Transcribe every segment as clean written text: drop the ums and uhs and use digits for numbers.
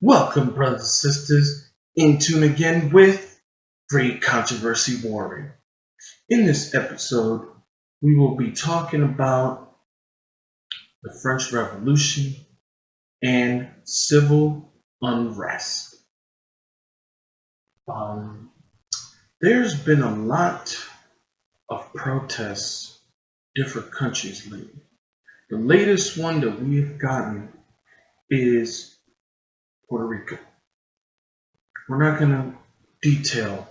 Welcome, brothers and sisters, in tune again with Great Controversy Warring. In this episode, we will be talking about the French Revolution and civil unrest. Um, there's been a lot of protests in different countries lately. The latest one that we have gotten is Puerto Rico. We're not going to detail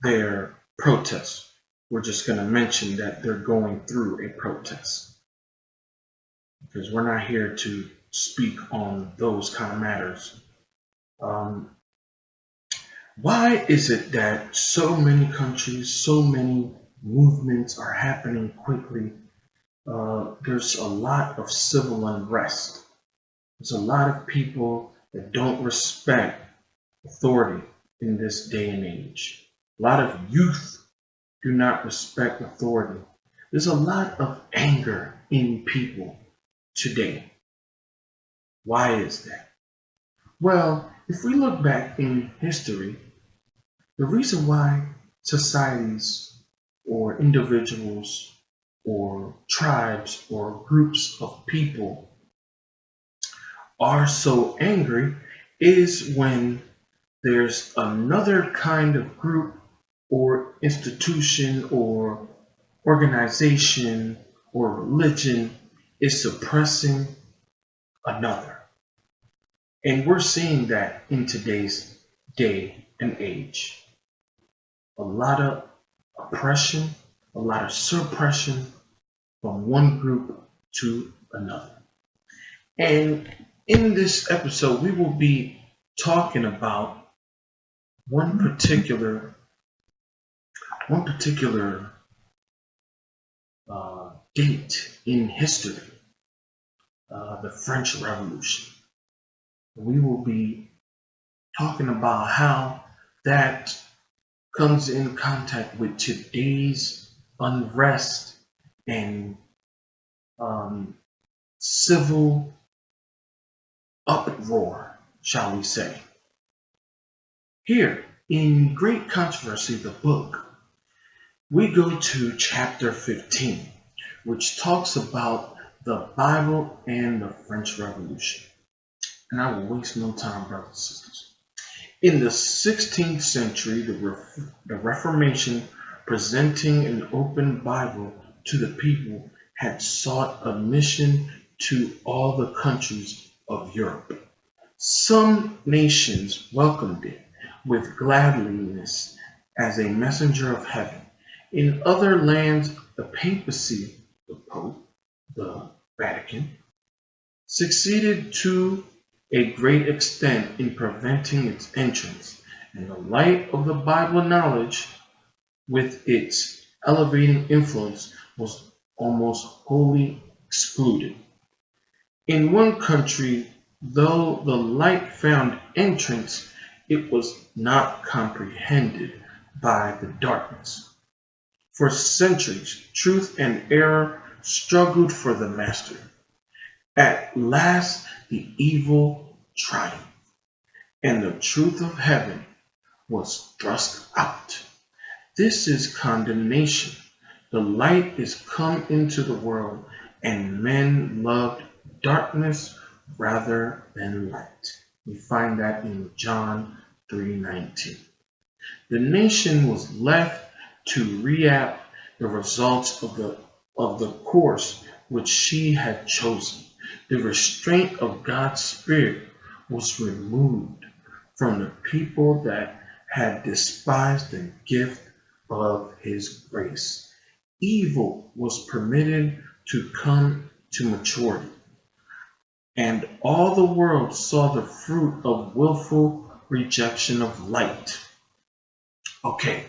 their protests. We're just going to mention that they're going through a protest because we're not here to speak on those kind of matters. Um, why is it that so many countries, so many movements are happening quickly? There's a lot of civil unrest. There's a lot of people that don't respect authority in this day and age. A lot of youth do not respect authority. There's a lot of anger in people today. Why is that? Well, if we look back in history, the reason why societies or individuals or tribes or groups of people are so angry is when there's another kind of group or institution or organization or religion is suppressing another. And we're seeing that in today's day and age. A lot of oppression, a lot of suppression from one group to another. And in this episode, we will be talking about one particular one particular date in history, the French Revolution. We will be talking about how that comes in contact with today's unrest and um, civil uproar, shall we say. Here in Great Controversy, the book, we go to chapter 15, which talks about the Bible and the French Revolution. And I will waste no time, brothers and sisters. In the 16th century, the Reformation, presenting an open Bible to the people, had sought admission to all the countries of Europe. Some nations welcomed it with gladliness as a messenger of heaven. In other lands, the papacy, the Pope, the Vatican, succeeded to a great extent in preventing its entrance, and the light of the Bible knowledge, with its elevating influence, was almost wholly excluded. In one country, though the light found entrance, it was not comprehended by the darkness. For centuries, truth and error struggled for the mastery. At last, the evil triumphed, and the truth of heaven was thrust out. This is condemnation. The light is come into the world, and men loved darkness rather than light. We find that in John 3:19. The nation was left to reap the results of the course which she had chosen. The restraint of God's Spirit was removed from the people that had despised the gift of His grace. Evil was permitted to come to maturity, and all the world saw the fruit of willful rejection of light. Okay,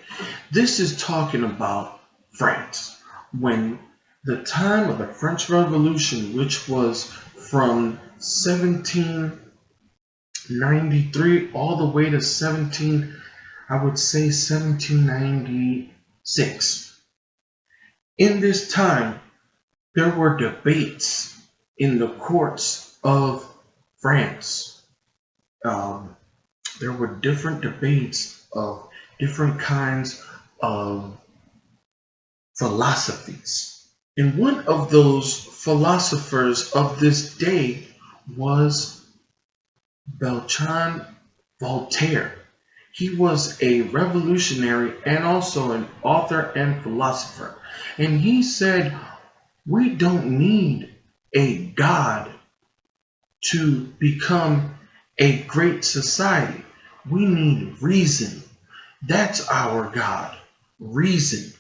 this is talking about France. When the time of the French Revolution, which was from 1793 all the way to I would say 1796. In this time, there were debates in the courts of France. um, there were different debates of different kinds of philosophies. And one of those philosophers of this day was Beltran Voltaire. He was a revolutionary and also an author and philosopher. And he said, we don't need a God to become a great society. We need reason. That's our God, reason.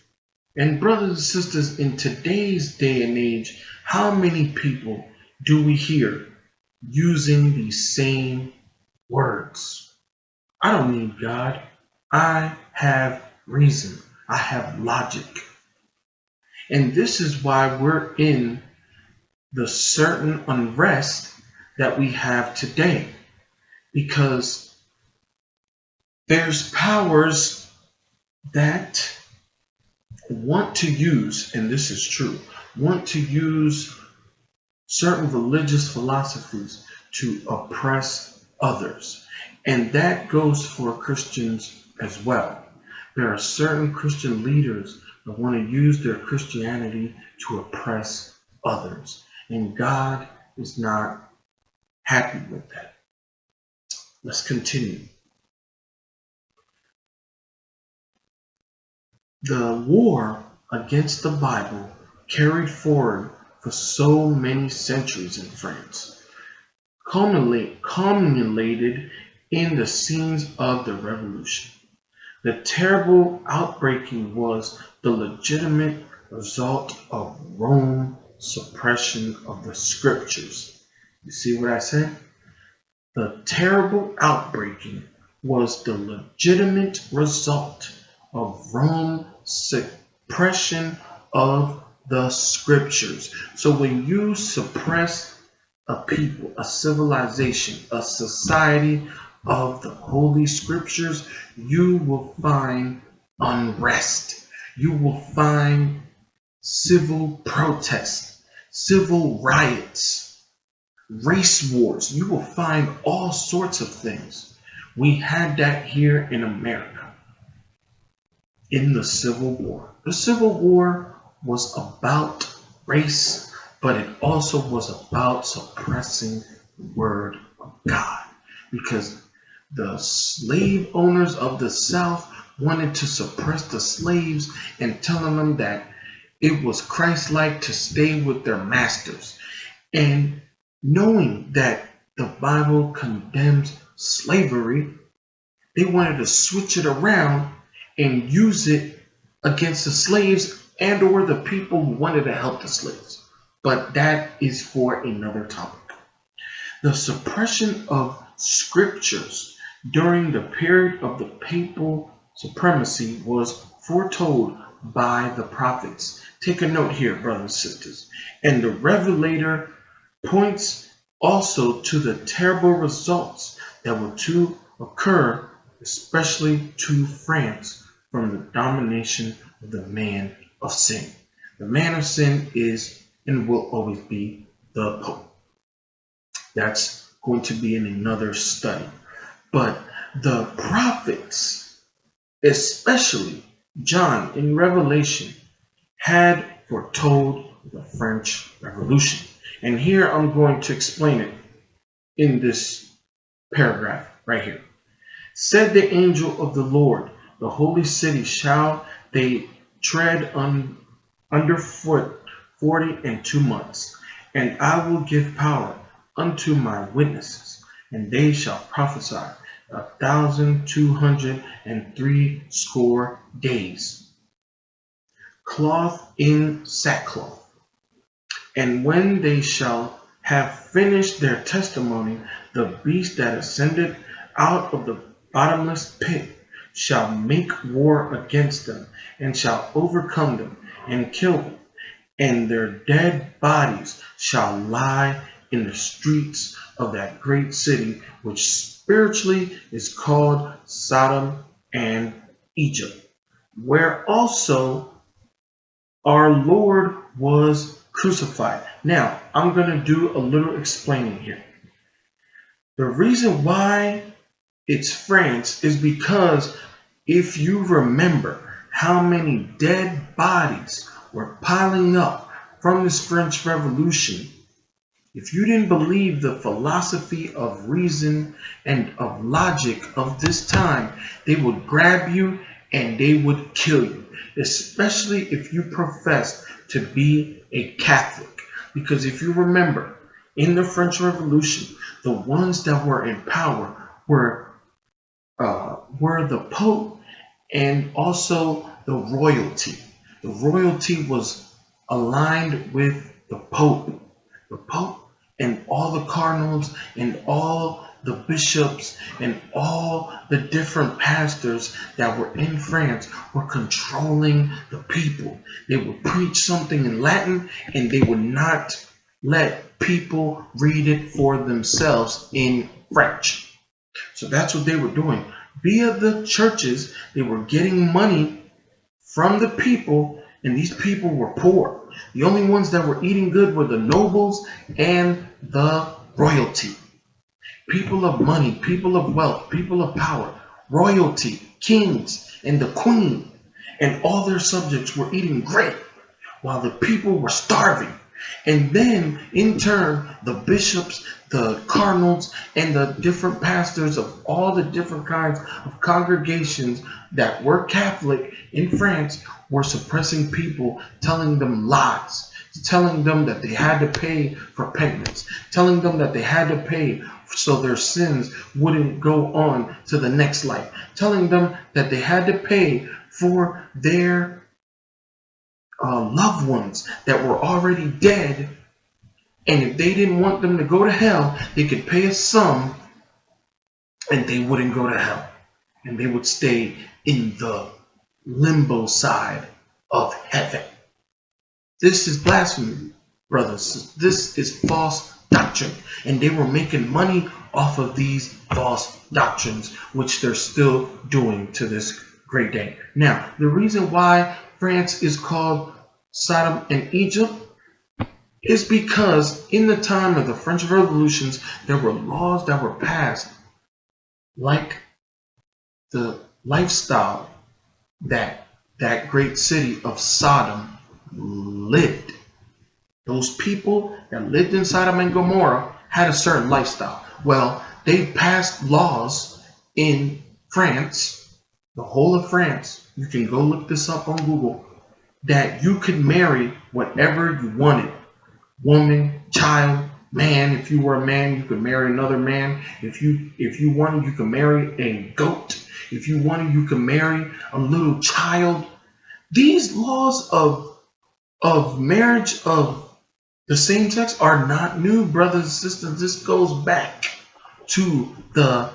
And brothers and sisters, in today's day and age, how many people do we hear using these same words? I don't need God. I have reason. I have logic. And this is why we're in the certain unrest that we have today. Because there's powers that want to use, and this is true, want to use certain religious philosophies to oppress others. And that goes for Christians as well. There are certain Christian leaders that want to use their Christianity to oppress others. And God is not happy with that. Let's continue. The war against the Bible carried forward for so many centuries in France, culminated in the scenes of the Revolution. The terrible outbreaking was the legitimate result of Rome's suppression of the scriptures. You see what I said? The terrible outbreaking was the legitimate result of Rome's suppression of the scriptures. So when you suppress a people, a civilization, a society of the Holy Scriptures, you will find unrest. You will find civil protests, civil riots, race wars. You will find all sorts of things. We had that here in America in the Civil War. The Civil War was about race, but it also was about suppressing the Word of God. Because the slave owners of the South wanted to suppress the slaves and telling them that it was Christ-like to stay with their masters. And knowing that the Bible condemns slavery, they wanted to switch it around and use it against the slaves and or the people who wanted to help the slaves. But that is for another topic. The suppression of scriptures during the period of the papal supremacy was foretold by the prophets. Take a note here, brothers and sisters. And the Revelator points also to the terrible results that were to occur, especially to France, from the domination of the man of sin. The man of sin is and will always be the Pope. That's going to be in another study. But the prophets, especially John in Revelation, had foretold the French Revolution. And here I'm going to explain it in this paragraph right here. Said the angel of the Lord, the holy city shall they tread underfoot 42 months, and I will give power unto my witnesses, and they shall prophesy 1,260 days, cloth in sackcloth. And when they shall have finished their testimony, the beast that ascended out of the bottomless pit shall make war against them, and shall overcome them, and kill them. And their dead bodies shall lie in the streets of that great city, which spiritually is called Sodom and Egypt, where also our Lord was crucified. Now, I'm going to do a little explaining here. The reason why it's France is because if you remember how many dead bodies were piling up from this French Revolution, if you didn't believe the philosophy of reason and of logic of this time, they would grab you and they would kill you, especially if you professed to be a Catholic. Because if you remember, in the French Revolution, the ones that were in power were the Pope and also the royalty. The royalty was aligned with the Pope. The Pope and all the cardinals and all the bishops and all the different pastors that were in France were controlling the people. They would preach something in Latin and they would not let people read it for themselves in French. So that's what they were doing. Via the churches, they were getting money from the people, and these people were poor. The only ones that were eating good were the nobles and the royalty. People of money, people of wealth, people of power, royalty, kings, and the queen, and all their subjects were eating great while the people were starving. And then, in turn, the bishops, the cardinals, and the different pastors of all the different kinds of congregations that were Catholic in France were suppressing people, telling them lies, telling them that they had to pay for penance, telling them that they had to pay so their sins wouldn't go on to the next life, telling them that they had to pay for their loved ones that were already dead, and if they didn't want them to go to hell, they could pay a sum and they wouldn't go to hell, and they would stay in the limbo side of heaven. This is blasphemy, brothers. This is false doctrine, and they were making money off of these false doctrines, which they're still doing to this great day. Now, the reason why France is called Sodom and Egypt is because in the time of the French Revolutions, there were laws that were passed, like the lifestyle that that great city of Sodom lived. Those people that lived in Sodom and Gomorrah had a certain lifestyle. Well, they passed laws in France, the whole of France. You can go look this up on Google, that you could marry whatever you wanted. Woman, child, man. If you were a man, you could marry another man. If you wanted, you could marry a goat. If you wanted, you could marry a little child. These laws of marriage of the same sex are not new, brothers and sisters. This goes back to the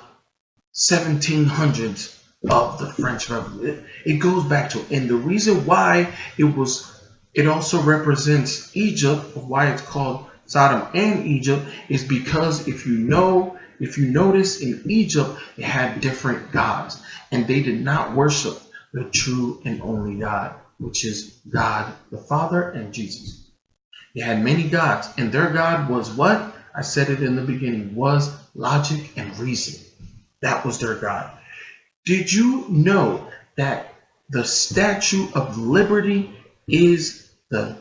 1700s of the French Revolution. It goes back to, and the reason why it also represents Egypt, of why it's called Sodom and Egypt, is because if you notice in Egypt, they had different gods, and they did not worship the true and only God, which is God the Father and Jesus. They had many gods, and their God was what? I said it in the beginning, was logic and reason. That was their God. Did you know that the Statue of Liberty is the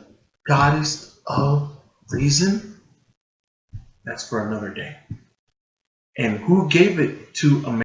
goddess of reason? That's for another day. And who gave it to America?